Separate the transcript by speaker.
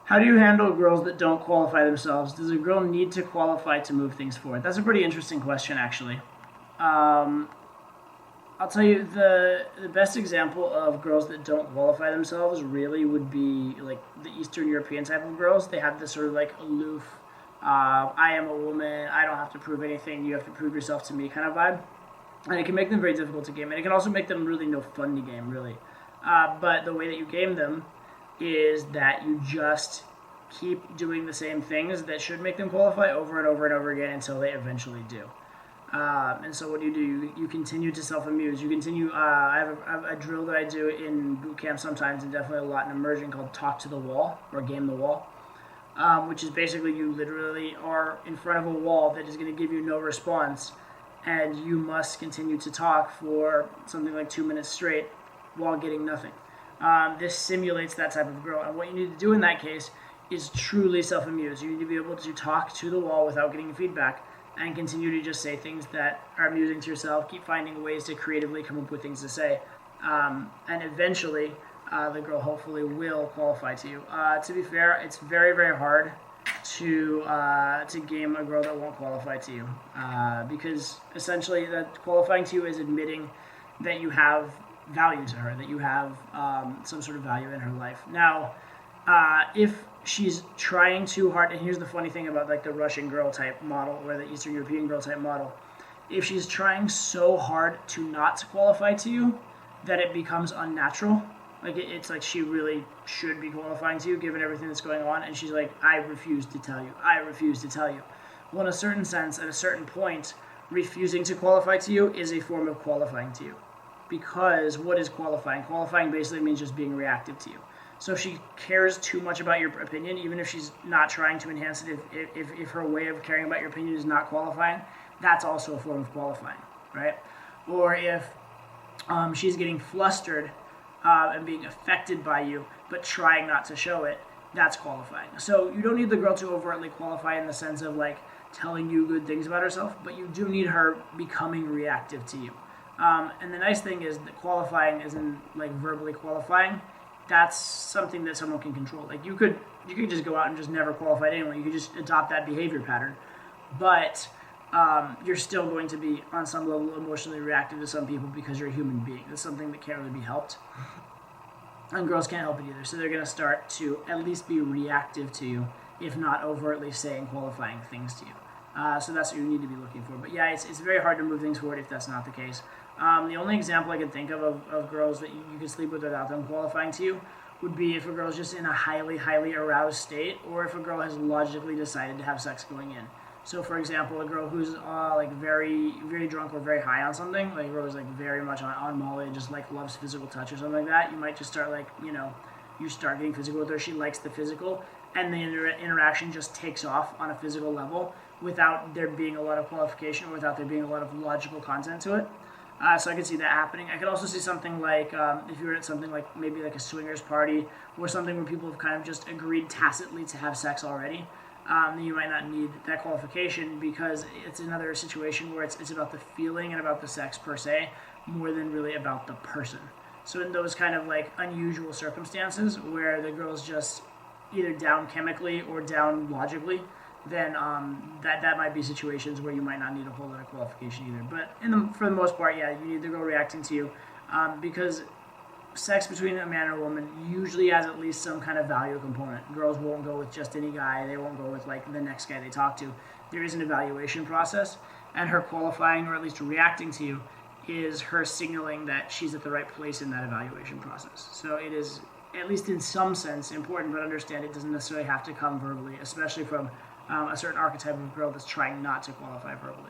Speaker 1: How do you handle girls that don't qualify themselves? Does a girl need to qualify to move things forward? That's a pretty interesting question, actually. Um, I'll tell you the best example of girls that don't qualify themselves really would be like the Eastern European type of girls. They have this sort of like aloof, I am a woman, I don't have to prove anything, you have to prove yourself to me kind of vibe. And it can make them very difficult to game, and it can also make them really no fun to game, really. But the way that you game them is that you just keep doing the same things that should make them qualify over and over and over again until they eventually do. And so what do? You continue to self-amuse. You continue. I have a drill that I do in boot camp sometimes, and definitely a lot in immersion, called talk to the wall or game the wall, which is basically you literally are in front of a wall that is going to give you no response, and you must continue to talk for something like 2 minutes straight while getting nothing. This simulates that type of girl, and what you need to do in that case is truly self-amuse. You need to be able to talk to the wall without getting feedback and continue to just say things that are amusing to yourself. Keep finding ways to creatively come up with things to say. And eventually, the girl hopefully will qualify to you. To be fair, it's very, very hard to game a girl that won't qualify to you. Because essentially, that qualifying to you is admitting that you have value to her, that you have some sort of value in her life. Now, if she's trying too hard, and here's the funny thing about like the Russian girl type model or the Eastern European girl type model, if she's trying so hard to not qualify to you that it becomes unnatural, like it's like she really should be qualifying to you given everything that's going on, and she's like, I refuse to tell you, I refuse to tell you. Well, in a certain sense, at a certain point, refusing to qualify to you is a form of qualifying to you. Because what is qualifying? Qualifying basically means just being reactive to you. So if she cares too much about your opinion, even if she's not trying to enhance it, if her way of caring about your opinion is not qualifying, that's also a form of qualifying, right? Or if she's getting flustered and being affected by you, but trying not to show it, that's qualifying. So you don't need the girl to overtly qualify in the sense of like telling you good things about herself, but you do need her becoming reactive to you. And the nice thing is that qualifying isn't like verbally qualifying. That's something that someone can control. Like you could just go out and just never qualify to anyone. You could just adopt that behavior pattern, but you're still going to be on some level emotionally reactive to some people because you're a human being. That's something that can't really be helped, and girls can't help it either. So they're going to start to at least be reactive to you, if not overtly saying qualifying things to you. So that's what you need to be looking for. But yeah, it's very hard to move things forward if that's not the case. The only example I can think of girls that you can sleep with without them qualifying to you would be if a girl's just in a highly, highly aroused state, or if a girl has logically decided to have sex going in. So, for example, a girl who's like very, very drunk or very high on something, like a girl who's like very much on Molly and just like loves physical touch or something like that, you might just start like, you start getting physical with her. She likes the physical, and the interaction just takes off on a physical level without there being a lot of qualification or without there being a lot of logical content to it. So I could see that happening. I could also see something like if you were at something like maybe like a swingers party or something where people have kind of just agreed tacitly to have sex already. Then you might not need that qualification because it's another situation where it's about the feeling and about the sex per se more than really about the person. So in those kind of like unusual circumstances where the girl's just either down chemically or down logically, then that might be situations where you might not need a whole lot of qualification either. But for the most part, yeah, you need the girl reacting to you because sex between a man and a woman usually has at least some kind of value component. Girls won't go with just any guy. They won't go with like the next guy they talk to. There is an evaluation process, and her qualifying or at least reacting to you is her signaling that she's at the right place in that evaluation process. So it is, at least in some sense, important, but understand it doesn't necessarily have to come verbally, especially from a certain archetype of girl that's trying not to qualify verbally.